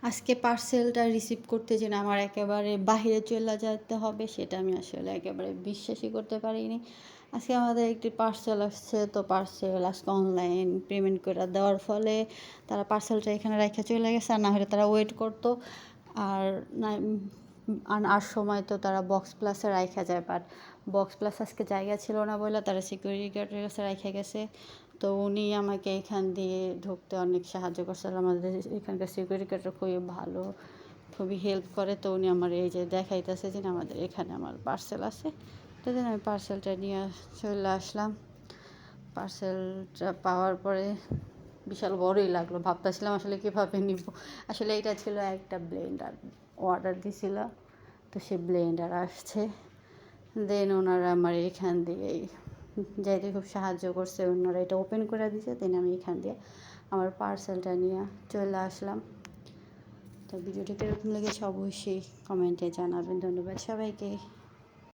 আজকে পার্সেলটা রিসিভ করতে যেয়ে আমার একেবারে বাহিরে চইলা যাইতে হবে সেটা আমি আসলে একেবারে বিশ্বাসই করতে পারিনি। আজকে আমাদের একটি পার্সেল আসছে, তো পার্সেল আজকে অনলাইন পেমেন্ট কইরা দেওয়ার ফলে তারা পার্সেলটা এখানে রাইখা চইলা গেছে। আর না হলে তারা ওয়েট করতো। আর না আর সময় তো তারা বক্স প্লাসে রাইখা যায়, বাট বক্স প্লাস আজকে জায়গা ছিল না বইলা তারা সিকিউরিটি গার্ডের কাছে রাইখা গেছে। তো উনি আমাকে এখান দিয়ে ঢুকতে অনেক সাহায্য করছে। আর আমাদের এখানকার সিকিউরিটি গার্ডরা খুবই ভালো, খুবই হেল্প করে। তো উনি আমার এই যে দেখাইতেছে যে আমাদের এখানে আমার পার্সেল আছে, তো যেন আমি পার্সেলটা নিয়ে চলে আসলাম। পার্সেলটা পাওয়ার পরে বিশাল বড়ই লাগলো, ভাবতেছিলাম আসলে কীভাবে নিব। আসলে এটা ছিল একটা ব্লেন্ডার অর্ডার দিছিল, তো সে ব্লেন্ডার আসছে। দেন ওনারা আমার এখান দিয়েই যাইতে খুব সাহায্য করছে, ওনারা এটা ওপেন করে দিয়েছে। দেন আমি এখান দিয়ে আমার পার্সেলটা নিয়ে চলে আসলাম। তো ভিডিওটি কীরকম লেগেছে অবশ্যই কমেন্টে জানাবেন। ধন্যবাদ সবাইকে।